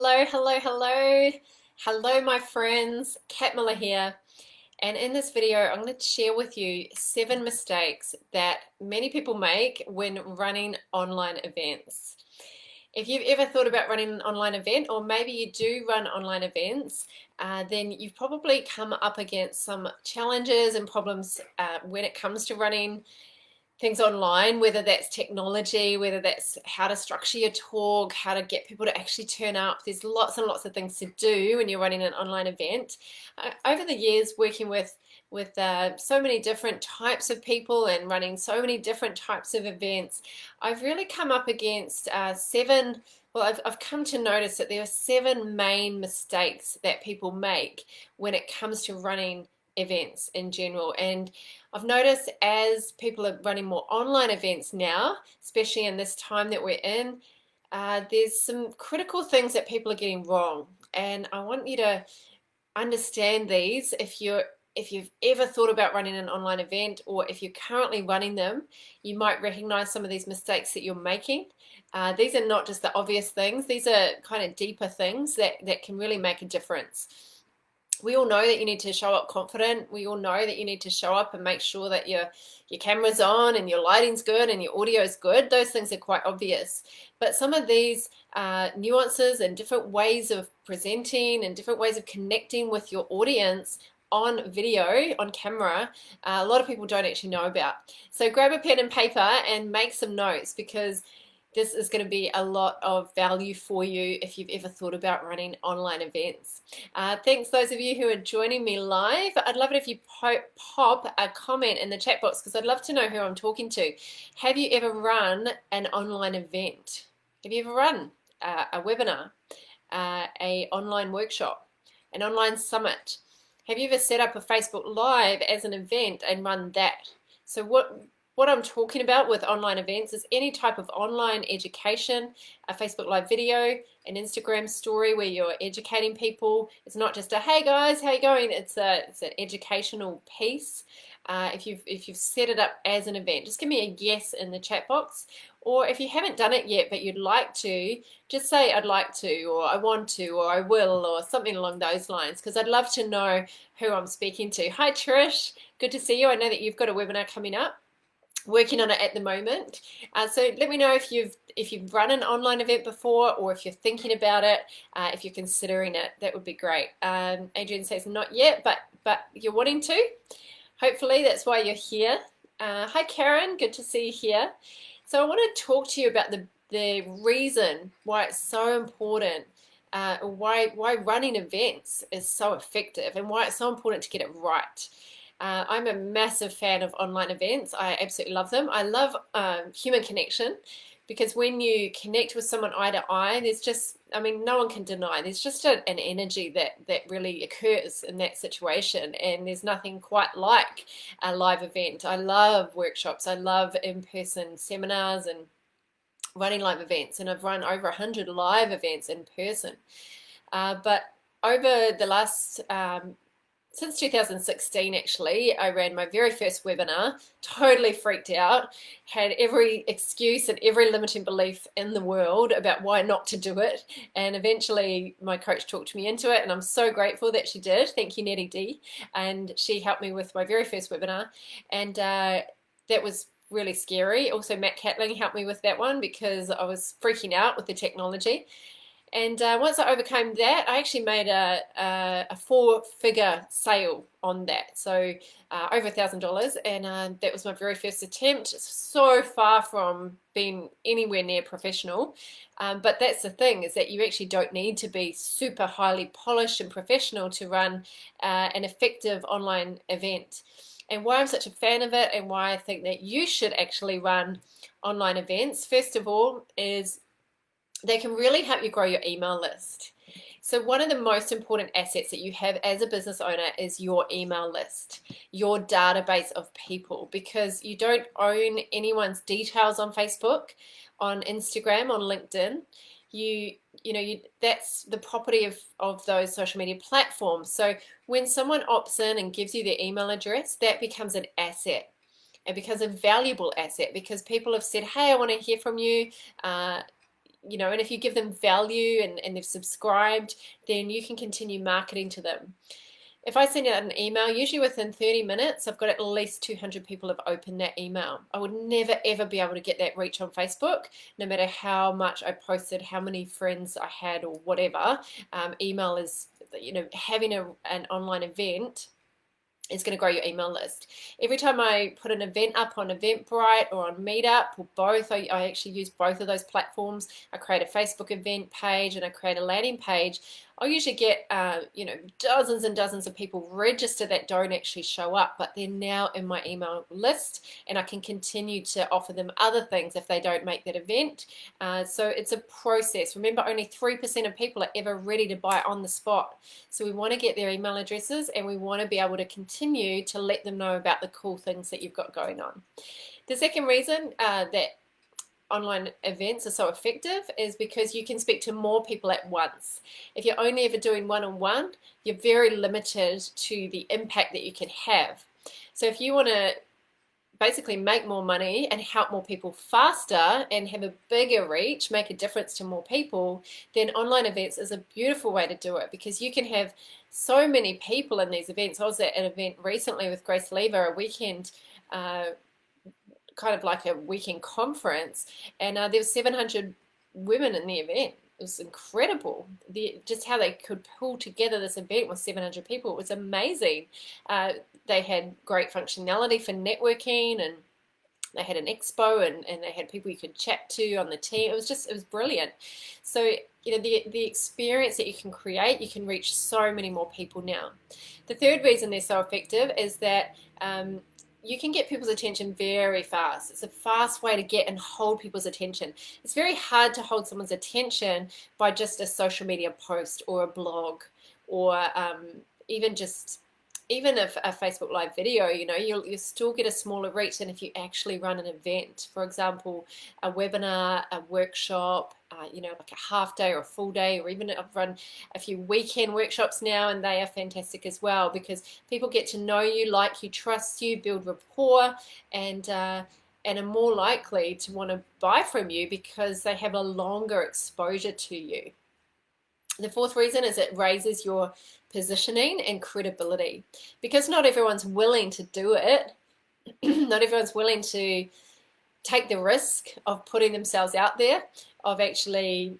Hello, hello, hello. Hello, my friends. Kat Miller here. And in this video, I'm going to share with you 7 mistakes that many people make when running online events. If you've ever thought about running an online event, or maybe you do run online events, then you've probably come up against some challenges and problems when it comes to running things online, whether that's technology, whether that's how to structure your talk, how to get people to actually turn up. There's lots and lots of things to do when you're running an online event. Over the years, working with so many different types of people and running so many different types of events, I've really come up against seven. Well, I've come to notice that there are 7 main mistakes that people make when it comes to running events in general. And I've noticed as people are running more online events now, especially in this time that we're in, there's some critical things that people are getting wrong. And I want you to understand these if you've ever thought about running an online event, or if you're currently running them, you might recognize some of these mistakes that you're making. These are not just the obvious things, these are kind of deeper things that can really make a difference. We all know that you need to show up confident. We all know that you need to show up and make sure that your camera's on and your lighting's good and your audio's good. Those things are quite obvious. But some of these nuances and different ways of presenting and different ways of connecting with your audience on video, on camera, a lot of people don't actually know about. So grab a pen and paper and make some notes, because this is going to be a lot of value for you if you've ever thought about running online events. Thanks those of you who are joining me live. I'd love it if you pop a comment in the chat box, because I'd love to know who I'm talking to. Have you ever run an online event? Have you ever run a webinar, a online workshop, an online summit? Have you ever set up a Facebook Live as an event and run that? So what I'm talking about with online events is any type of online education, a Facebook Live video, an Instagram story where you're educating people. It's not just a, hey guys, how you going? It's an educational piece. If you've set it up as an event, just give me a yes in the chat box. Or if you haven't done it yet but you'd like to, just say I'd like to, or I want to, or I will, or something along those lines, because I'd love to know who I'm speaking to. Hi Trish, good to see you. I know that you've got a webinar coming up, working on it at the moment. So let me know if you've run an online event before, or if you're thinking about it, if you're considering it. That would be great. Adrian says not yet, but you're wanting to. Hopefully that's why you're here. Hi Karen, good to see you here. So I want to talk to you about the reason why it's so important, why running events is so effective, and why it's so important to get it right. I'm a massive fan of online events. I absolutely love them. I love human connection, because when you connect with someone eye to eye, there's just, I mean, no one can deny, there's just an energy that really occurs in that situation, and there's nothing quite like a live event. I love workshops. I love in-person seminars and running live events, and I've run over 100 live events in person. But over the last since 2016, actually, I ran my very first webinar, totally freaked out, had every excuse and every limiting belief in the world about why not to do it. And eventually my coach talked me into it, and I'm so grateful that she did. Thank you, Nettie D. And she helped me with my very first webinar. And that was really scary. Also, Matt Catling helped me with that one, because I was freaking out with the technology. And once I overcame that, I actually made a 4-figure sale on that. So over $1,000. And that was my very first attempt. It's so far from being anywhere near professional. But that's the thing, is that you actually don't need to be super highly polished and professional to run an effective online event. And why I'm such a fan of it, and why I think that you should actually run online events, first of all, is they can really help you grow your email list. So one of the most important assets that you have as a business owner is your email list, your database of people, because you don't own anyone's details on Facebook, on Instagram, on LinkedIn. That's the property of those social media platforms. So when someone opts in and gives you their email address, that becomes an asset. It becomes a valuable asset, because people have said, hey, I want to hear from you. and if you give them value and they've subscribed, then you can continue marketing to them. If I send out an email, usually within 30 minutes, I've got at least 200 people have opened that email. I would never, ever be able to get that reach on Facebook, no matter how much I posted, how many friends I had or whatever. Email is, having an online event is going to grow your email list. Every time I put an event up on Eventbrite or on Meetup or both, I actually use both of those platforms. I create a Facebook event page and I create a landing page. I'll usually get dozens and dozens of people register that don't actually show up, but they're now in my email list, and I can continue to offer them other things if they don't make that event. So it's a process. Remember, only 3% of people are ever ready to buy on the spot. So we want to get their email addresses, and we want to be able to continue to let them know about the cool things that you've got going on. The second reason that online events are so effective is because you can speak to more people at once. If you're only ever doing one-on-one, you're very limited to the impact that you can have. So if you want to basically make more money and help more people faster and have a bigger reach, make a difference to more people, then online events is a beautiful way to do it, because you can have so many people in these events. I was at an event recently with Grace Lever, a weekend kind of like a weekend conference, and there were 700 women in the event. It was incredible, just how they could pull together this event with 700 people. It was amazing. They had great functionality for networking, and they had an expo, and they had people you could chat to on the team. It was brilliant. So the experience that you can create, you can reach so many more people now. The third reason they're so effective is that you can get people's attention very fast. It's a fast way to get and hold people's attention. It's very hard to hold someone's attention by just a social media post or a blog, or even a Facebook Live video. You'll still get a smaller reach than if you actually run an event. For example, a webinar, a workshop, like a half day or a full day, or even I've run a few weekend workshops now, and they are fantastic as well, because people get to know you, like you, trust you, build rapport, and are more likely to want to buy from you because they have a longer exposure to you. The fourth reason is it raises your positioning and credibility, because not everyone's willing to do it. Not everyone's willing to take the risk of putting themselves out there, of actually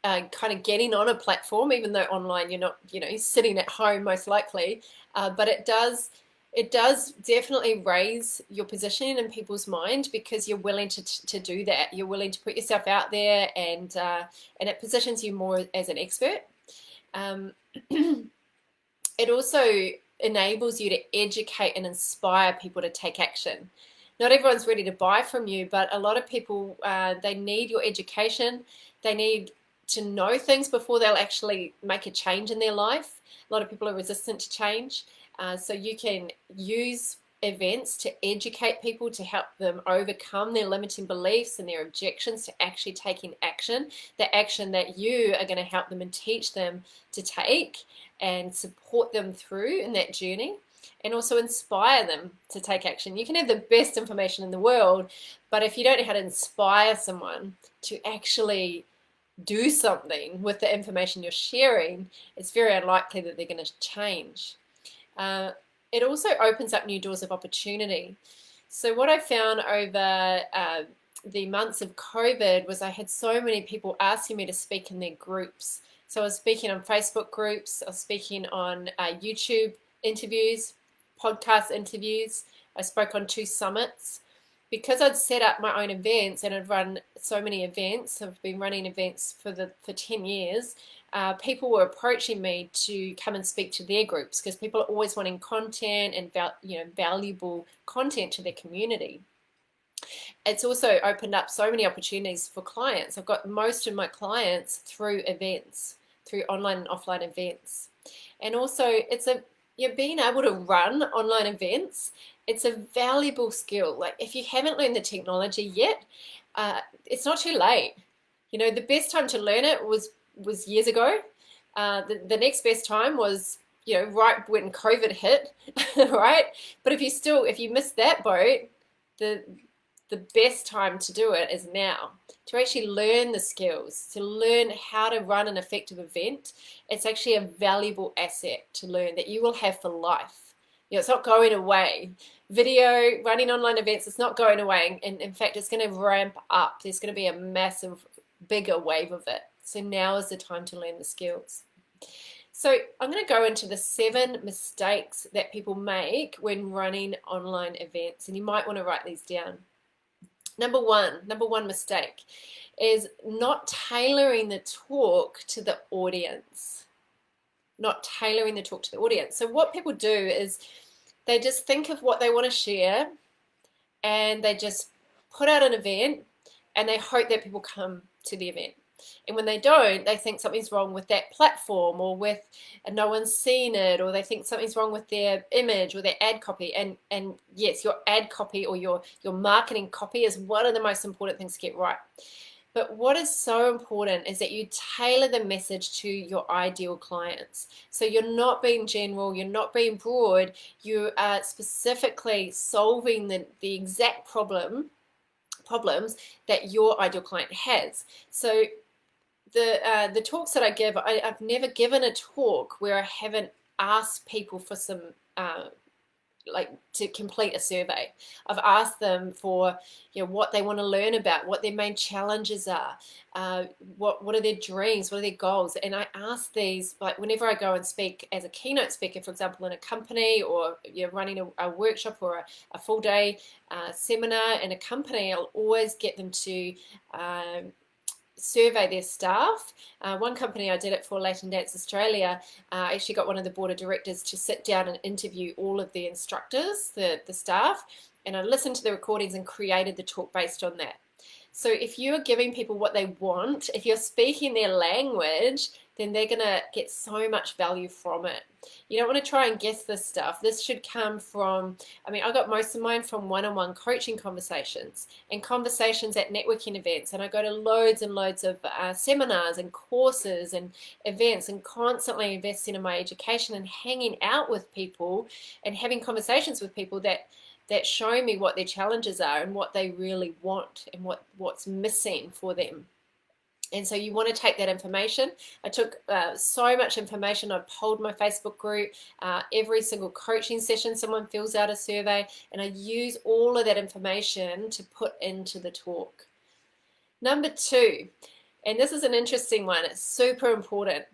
kind of getting on a platform, even though online you're not, sitting at home most likely. But it does definitely raise your positioning in people's mind, because you're willing to do that. You're willing to put yourself out there, and it positions you more as an expert. It also enables you to educate and inspire people to take action. Not everyone's ready to buy from you, but a lot of people, they need your education. They need to know things before they'll actually make a change in their life. A lot of people are resistant to change. So you can use events to educate people, to help them overcome their limiting beliefs and their objections to actually taking action, the action that you are going to help them and teach them to take, and support them through in that journey, and also inspire them to take action. You can have the best information in the world, but if you don't know how to inspire someone to actually do something with the information you're sharing, it's very unlikely that they're going to change. It also opens up new doors of opportunity. So what I found over the months of COVID was I had so many people asking me to speak in their groups. So I was speaking on Facebook groups, I was speaking on YouTube interviews, podcast interviews. I spoke on 2 summits. Because I'd set up my own events and I'd run so many events, I've been running events for 10 years, people were approaching me to come and speak to their groups, because people are always wanting content and valuable content to their community. It's also opened up so many opportunities for clients. I've got most of my clients through events, through online and offline events. And also being able to run online events, it's a valuable skill. Like, if you haven't learned the technology yet, it's not too late. The best time to learn it was years ago. The next best time was, right when COVID hit, right? But if you missed that boat, the best time to do it is now. to actually learn the skills, to learn how to run an effective event. It's actually a valuable asset to learn that you will have for life. It's not going away. Video, running online events, it's not going away. And in fact, it's going to ramp up. There's going to be a massive, bigger wave of it. So now is the time to learn the skills. So I'm going to go into the 7 mistakes that people make when running online events, and you might want to write these down. Number one mistake is not tailoring the talk to the audience. Not tailoring the talk to the audience. So what people do is they just think of what they want to share, and they just put out an event, and they hope that people come to the event. And when they don't, they think something's wrong with that platform, or with no one's seen it, or they think something's wrong with their image or their ad copy. And yes, your ad copy or your marketing copy is one of the most important things to get right. But what is so important is that you tailor the message to your ideal clients. So you're not being general, you're not being broad, you are specifically solving the exact problems that your ideal client has. So the talks that I give, I've never given a talk where I haven't asked people for some like to complete a survey. I've asked them for what they want to learn about, what their main challenges are, what are their dreams, what are their goals. And I ask these like whenever I go and speak as a keynote speaker, for example, in a company, or running a workshop or a full day seminar in a company. I'll always get them to survey their staff. One company I did it for, Latin Dance Australia, I actually got one of the board of directors to sit down and interview all of the instructors, the staff, and I listened to the recordings and created the talk based on that. So if you're giving people what they want, if you're speaking their language, then they're going to get so much value from it. You don't want to try and guess this stuff. This should come from, I got most of mine from one-on-one coaching conversations and conversations at networking events. And I go to loads and loads of seminars and courses and events, and constantly investing in my education and hanging out with people and having conversations with people that show me what their challenges are and what they really want and what's missing for them. And so you want to take that information. I took so much information. I polled my Facebook group. Every single coaching session, someone fills out a survey, and I use all of that information to put into the talk. Number 2, and this is an interesting one. It's super important.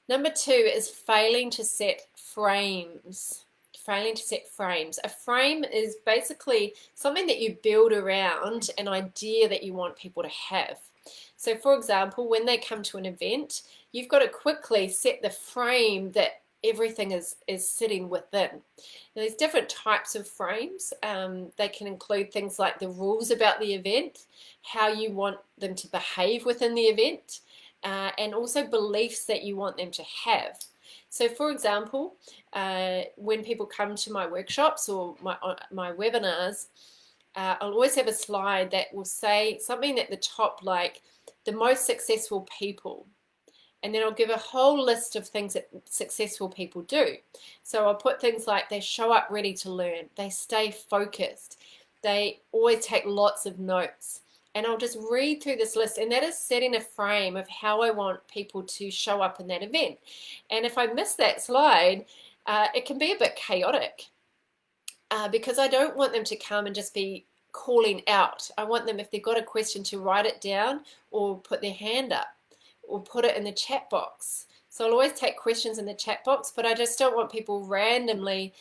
Number 2 is failing to set frames. Failing to set frames. A frame is basically something that you build around an idea that you want people to have. So for example, when they come to an event, you've got to quickly set the frame that everything is sitting within. Now, there's different types of frames. They can include things like the rules about the event, how you want them to behave within the event, and also beliefs that you want them to have. So for example, when people come to my workshops or my webinars, I'll always have a slide that will say something at the top like the most successful people. And then I'll give a whole list of things that successful people do. So I'll put things like they show up ready to learn, they stay focused, they always take lots of notes. And I'll just read through this list, and that is setting a frame of how I want people to show up in that event. And if I miss that slide, it can be a bit chaotic because I don't want them to come and just be calling out. I want them, if they've got a question, to write it down or put their hand up or put it in the chat box. So I'll always take questions in the chat box, but I just don't want people randomly,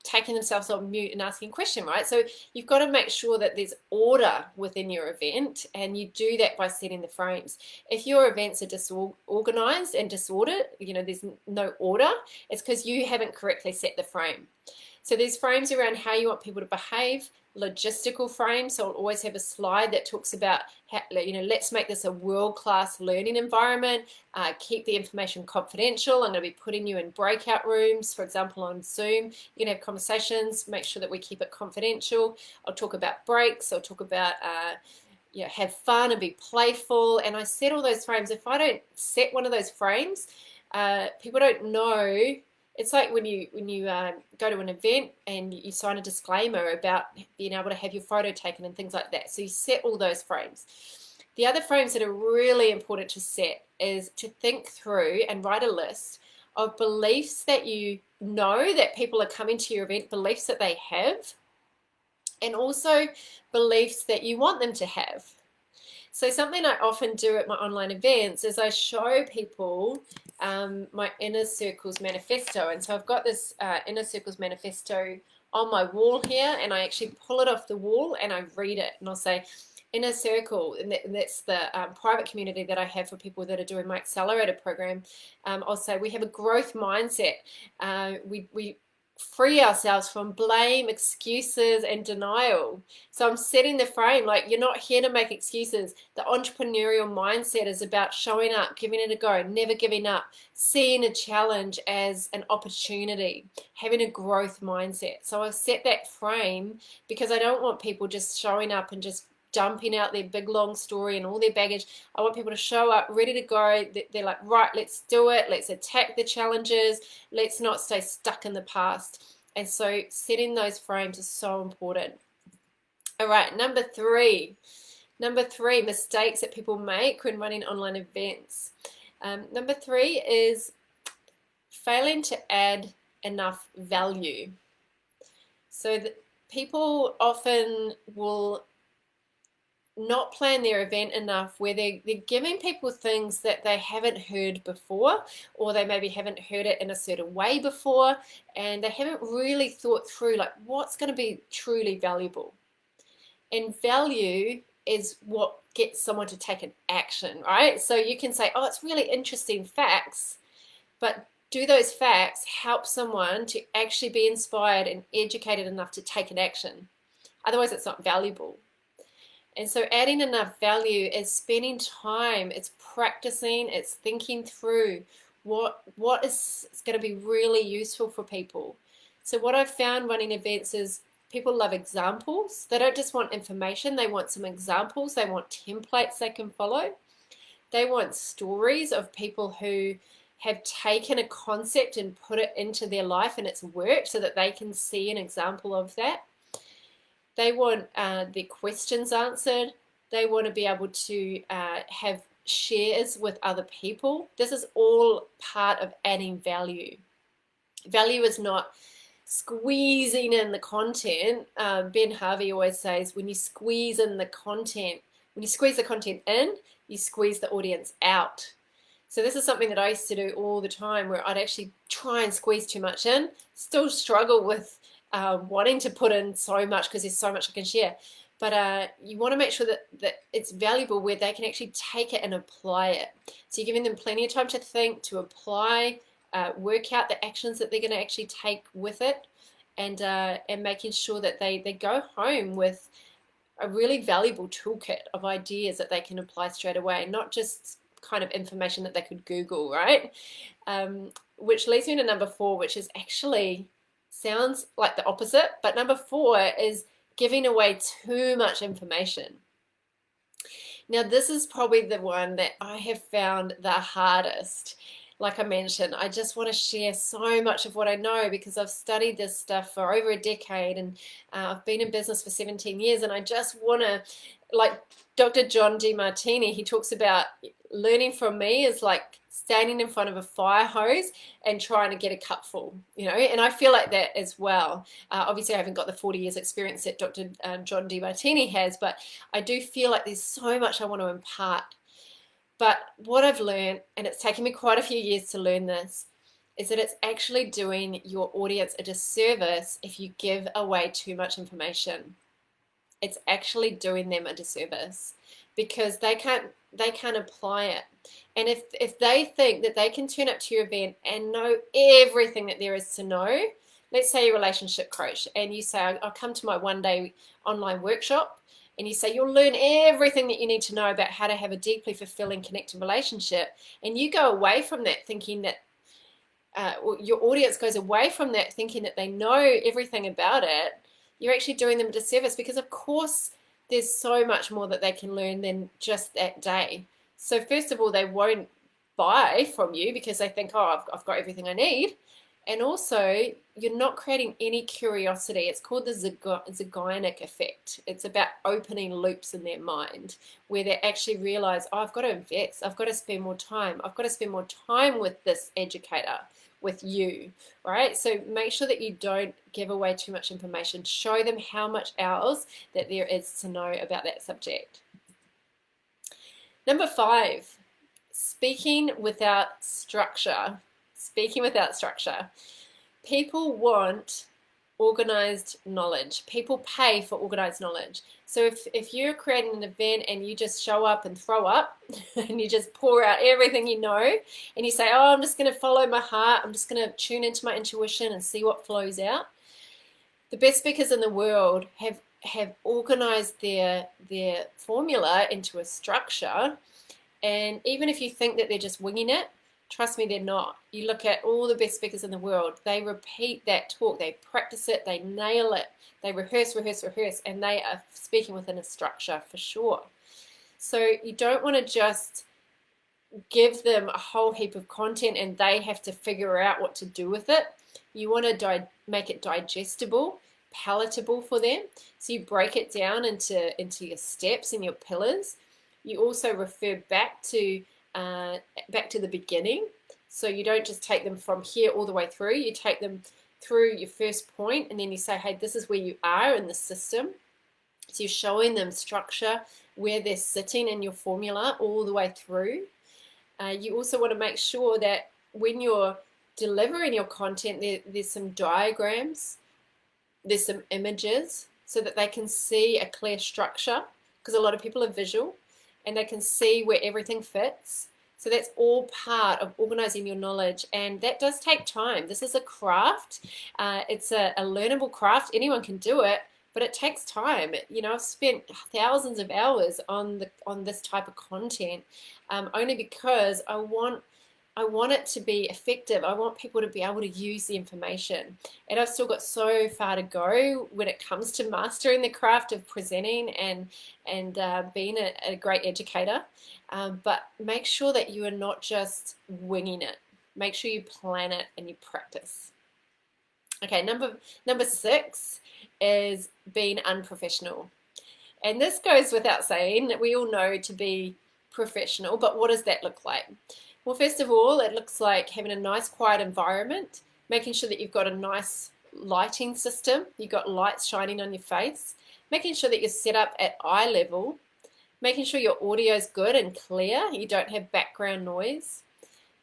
taking themselves on mute and asking a question, right? So you've got to make sure that there's order within your event, and you do that by setting the frames. If your events are disorganized and disordered, there's no order, it's because you haven't correctly set the frame. So there's frames around how you want people to behave, logistical frames. So I'll always have a slide that talks about how, let's make this a world-class learning environment. Keep the information confidential. I'm going to be putting you in breakout rooms, for example, on Zoom. You're going to have conversations. Make sure that we keep it confidential. I'll talk about breaks. I'll talk about have fun and be playful. And I set all those frames. If I don't set one of those frames, people don't know It's like when you go to an event and you sign a disclaimer about being able to have your photo taken and things like that. So you set all those frames. The other frames that are really important to set is to think through and write a list of beliefs that you know that people are coming to your event, beliefs that they have, and also beliefs that you want them to have. So something I often do at my online events is I show people my Inner Circles manifesto. And so I've got this Inner Circles manifesto on my wall here, and I actually pull it off the wall and I read it, and I'll say, Inner Circle, and that's the private community that I have for people that are doing my accelerator program. I'll say we have a growth mindset. We free ourselves from blame, excuses, and denial. So I'm setting the frame, like, you're not here to make excuses. The entrepreneurial mindset is about showing up, giving it a go, never giving up, seeing a challenge as an opportunity, having a growth mindset. So I've set that frame because I don't want people just showing up and just dumping out their big long story and all their baggage. I want people to show up ready to go. They're like, right, let's do it. Let's attack the challenges. Let's not stay stuck in the past. And so setting those frames is so important. All right, number three, mistakes that people make when running online events. Number three is failing to add enough value. So people often will not plan their event enough where they're giving people things that they haven't heard before, or they maybe haven't heard it in a certain way before, and they haven't really thought through like what's going to be truly valuable. And value is what gets someone to take an action, right? So you can say, oh, it's really interesting facts, but do those facts help someone to actually be inspired and educated enough to take an action? Otherwise, it's not valuable. And so adding enough value is spending time, it's practicing, it's thinking through what is going to be really useful for people. So what I've found running events is people love examples. They don't just want information, they want some examples, they want templates they can follow. They want stories of people who have taken a concept and put it into their life and it's worked, so that they can see an example of that. They want their questions answered. They want to be able to have shares with other people. This is all part of adding value. Value is not squeezing in the content. Ben Harvey always says, when you squeeze in the content, when you squeeze the content in, you squeeze the audience out. So this is something that I used to do all the time, where I'd actually try and squeeze too much in, still struggle with wanting to put in so much because there's so much I can share. But you want to make sure that it's valuable, where they can actually take it and apply it. So you're giving them plenty of time to think, to apply, work out the actions that they're going to actually take with it, and making sure that they go home with a really valuable toolkit of ideas that they can apply straight away, not just kind of information that they could Google, right? Which leads me to number 4, which is actually sounds like the opposite, but number 4 is giving away too much information. Now, this is probably the one that I have found the hardest. Like I mentioned, I just want to share so much of what I know because I've studied this stuff for over a decade, and I've been in business for 17 years, and I just want to, like Dr. John Demartini, he talks about learning from me is like standing in front of a fire hose and trying to get a cup full, you know, and I feel like that as well. Obviously, I haven't got the 40 years experience that Dr. John Demartini has, but I do feel like there's so much I want to impart. But what I've learned, and it's taken me quite a few years to learn this, is that it's actually doing your audience a disservice if you give away too much information. It's actually doing them a disservice because they can't apply it. And if they think that they can turn up to your event and know everything that there is to know, let's say you're a relationship coach and you say, I'll come to my one-day online workshop, and you say you'll learn everything that you need to know about how to have a deeply fulfilling, connected relationship, and you go away from that thinking that your audience goes away from that thinking that they know everything about it, you're actually doing them a disservice, because of course there's so much more that they can learn than just that day. So first of all, they won't buy from you because they think, oh, I've got everything I need. And also, you're not creating any curiosity. It's called the Zeigarnik effect. It's about opening loops in their mind where they actually realize, oh, I've got to invest. I've got to spend more time. I've got to spend more time with this educator, with you, right? So make sure that you don't give away too much information. Show them how much else that there is to know about that subject. Number 5, speaking without structure. Speaking without structure. People want organized knowledge. People pay for organized knowledge. So if you're creating an event and you just show up and throw up and you just pour out everything you know and you say, oh, I'm just going to follow my heart, I'm just going to tune into my intuition and see what flows out. The best speakers in the world have organized their formula into a structure. And even if you think that they're just winging it, trust me, they're not. You look at all the best speakers in the world, they repeat that talk, they practice it, they nail it, they rehearse, and they are speaking within a structure for sure. So you don't want to just give them a whole heap of content and they have to figure out what to do with it. You want to make it digestible, palatable for them. So you break it down into your steps and your pillars. You also refer back to the beginning. So you don't just take them from here all the way through. You take them through your first point and then you say, hey, this is where you are in the system. So you're showing them structure, where they're sitting in your formula all the way through. You also want to make sure that when you're delivering your content, there's some diagrams, there's some images so that they can see a clear structure, because a lot of people are visual and they can see where everything fits. So that's all part of organizing your knowledge, and that does take time. This is a craft. It's a learnable craft. Anyone can do it, but it takes time. You know, I've spent thousands of hours on this type of content, only because I want it to be effective. I want people to be able to use the information. And I've still got so far to go when it comes to mastering the craft of presenting and being a great educator. But make sure that you are not just winging it. Make sure you plan it and you practice. Okay, number 6 is being unprofessional. And this goes without saying that we all know to be professional, but what does that look like? Well, first of all, it looks like having a nice quiet environment, making sure that you've got a nice lighting system, you've got lights shining on your face, making sure that you're set up at eye level, making sure your audio is good and clear, you don't have background noise,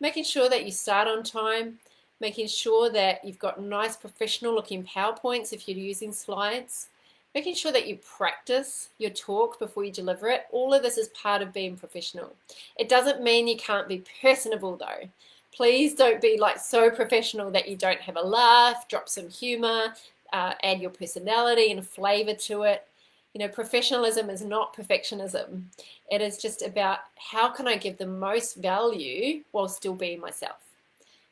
making sure that you start on time, making sure that you've got nice professional looking PowerPoints if you're using slides, making sure that you practice your talk before you deliver it. All of this is part of being professional. It doesn't mean you can't be personable though. Please don't be like so professional that you don't have a laugh, drop some humor, add your personality and flavor to it. You know, professionalism is not perfectionism. It is just about how can I give the most value while still being myself.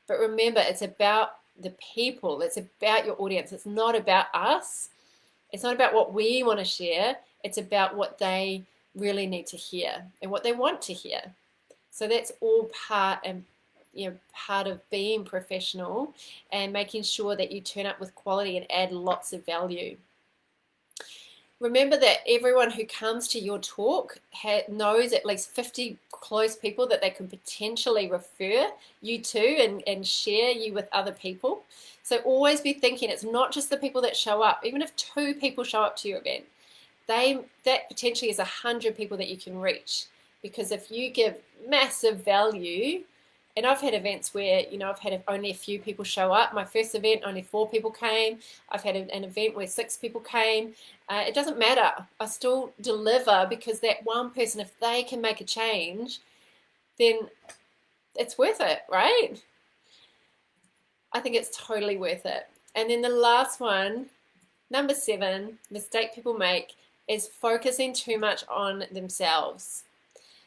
But remember, it's about the people. It's about your audience. It's not about us. It's not about what we want to share. It's about what they really need to hear and what they want to hear. So that's all part of being professional and making sure that you turn up with quality and add lots of value. Remember that everyone who comes to your talk knows at least 50 close people that they can potentially refer you to and share you with other people. So always be thinking it's not just the people that show up. Even if 2 people show up to your event, that potentially is 100 people that you can reach. Because if you give massive value, and I've had events where, you know, I've had only a few people show up. My first event, only 4 people came. I've had an event where 6 people came. It doesn't matter. I still deliver because that one person, if they can make a change, then it's worth it, right? I think it's totally worth it. And then the last one, number 7, mistake people make is focusing too much on themselves.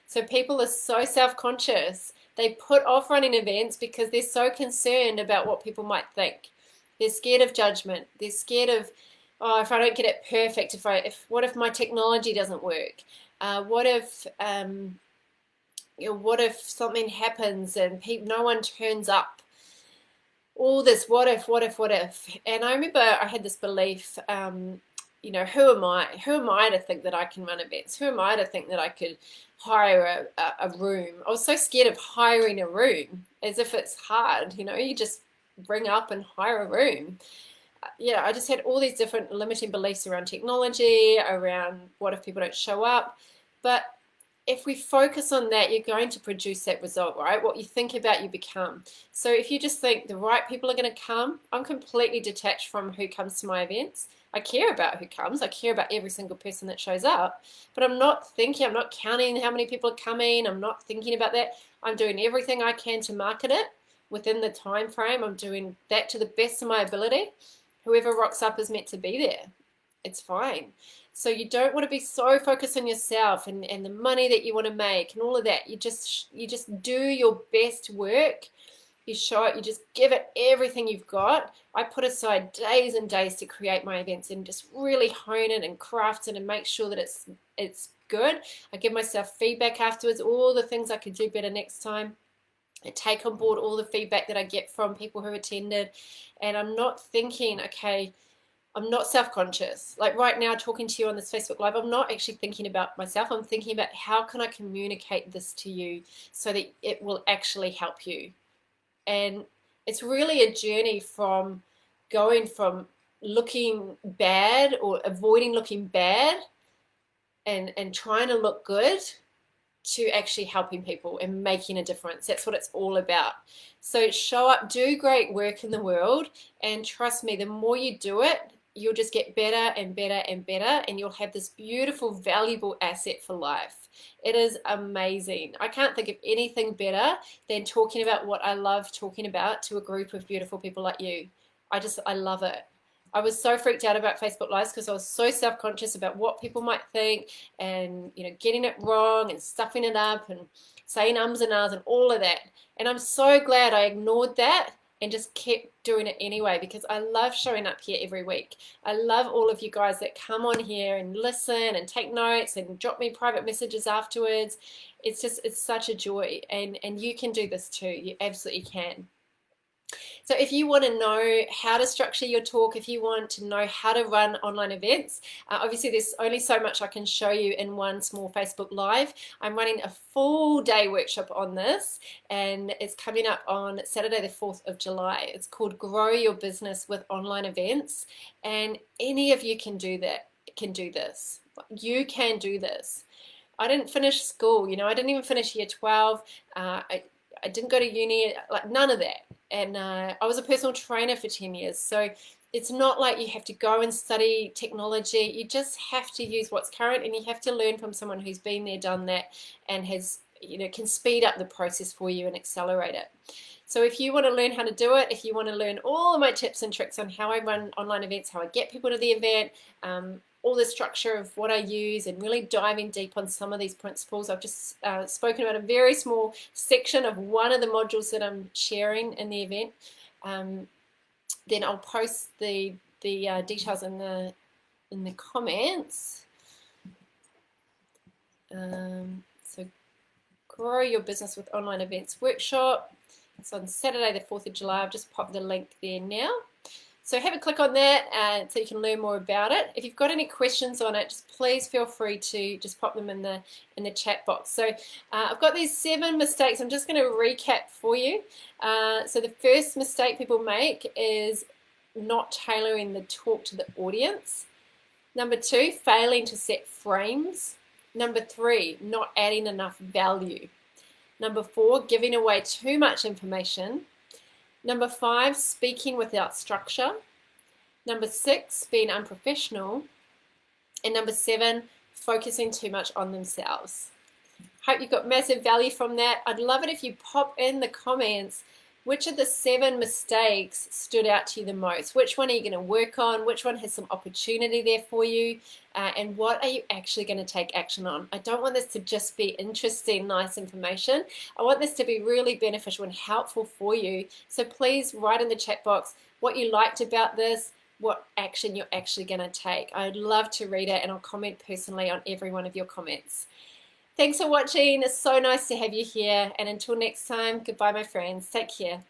So people are so self-conscious. They put off running events because they're so concerned about what people might think. They're scared of judgment. They're scared of, oh, if I don't get it perfect, what if my technology doesn't work? What if something happens and no one turns up? all this what if, what if, what if. And I remember I had this belief, you know, who am I? Who am I to think that I can run events? Who am I to think that I could hire a room? I was so scared of hiring a room, as if it's hard, you know, you just bring up and hire a room. I just had all these different limiting beliefs around technology, around what if people don't show up. But if we focus on that, you're going to produce that result, right? What you think about, you become. So if you just think the right people are going to come, I'm completely detached from who comes to my events. I care about who comes. I care about every single person that shows up, but I'm not counting how many people are coming. I'm not thinking about that. I'm doing everything I can to market it within the time frame. I'm doing that to the best of my ability. Whoever rocks up is meant to be there. It's fine. So you don't want to be so focused on yourself and the money that you want to make and all of that. You just do your best work. You show it, you just give it everything you've got. I put aside days and days to create my events and just really hone it and craft it and make sure that it's good. I give myself feedback afterwards, all the things I could do better next time. I take on board all the feedback that I get from people who attended, and I'm not thinking, okay, I'm not self-conscious. Like right now, talking to you on this Facebook Live, I'm not actually thinking about myself. I'm thinking about how can I communicate this to you so that it will actually help you. And it's really a journey from going from looking bad or avoiding looking bad and trying to look good to actually helping people and making a difference. That's what it's all about. So show up, do great work in the world, and trust me, the more you do it, you'll just get better and better and better, and you'll have this beautiful, valuable asset for life. It is amazing. I can't think of anything better than talking about what I love talking about to a group of beautiful people like you. I love it. I was so freaked out about Facebook Lives because I was so self-conscious about what people might think and, you know, getting it wrong and stuffing it up and saying ums and ahs and all of that. And I'm so glad I ignored that and just kept doing it anyway, because I love showing up here every week. I love all of you guys that come on here and listen and take notes and drop me private messages afterwards. It's such a joy, and you can do this too. You absolutely can. So if you want to know how to structure your talk, if you want to know how to run online events, obviously there's only so much I can show you in one small Facebook Live. I'm running a full day workshop on this, and it's coming up on Saturday the 4th of July. It's called Grow Your Business with Online Events, and any of you can do that, can do this. You can do this. I didn't finish school, you know, I didn't even finish year 12. I didn't go to uni, like none of that. And I was a personal trainer for 10 years. So it's not like you have to go and study technology. You just have to use what's current, and you have to learn from someone who's been there, done that, and has, you know, can speed up the process for you and accelerate it. So if you want to learn how to do it, if you want to learn all of my tips and tricks on how I run online events, how I get people to the event, all the structure of what I use, and really diving deep on some of these principles. I've just spoken about a very small section of one of the modules that I'm sharing in the event. Then I'll post the details in the comments. So Grow Your Business with Online Events workshop. It's on Saturday the 4th of July. I've just popped the link there now. So have a click on that so you can learn more about it. If you've got any questions on it, just please feel free to just pop them in the chat box. So I've got these 7 mistakes. I'm just going to recap for you. So the first mistake people make is not tailoring the talk to the audience. Number 2, failing to set frames. Number 3, not adding enough value. Number 4, giving away too much information. Number 5, speaking without structure. Number 6, being unprofessional. And number 7, focusing too much on themselves. Hope you got massive value from that. I'd love it if you pop in the comments which of the 7 mistakes stood out to you the most. Which one are you going to work on? Which one has some opportunity there for you? And what are you actually going to take action on? I don't want this to just be interesting, nice information. I want this to be really beneficial and helpful for you. So please write in the chat box what you liked about this, what action you're actually going to take. I'd love to read it, and I'll comment personally on every one of your comments. Thanks for watching. It's so nice to have you here. And until next time, goodbye, my friends. Take care.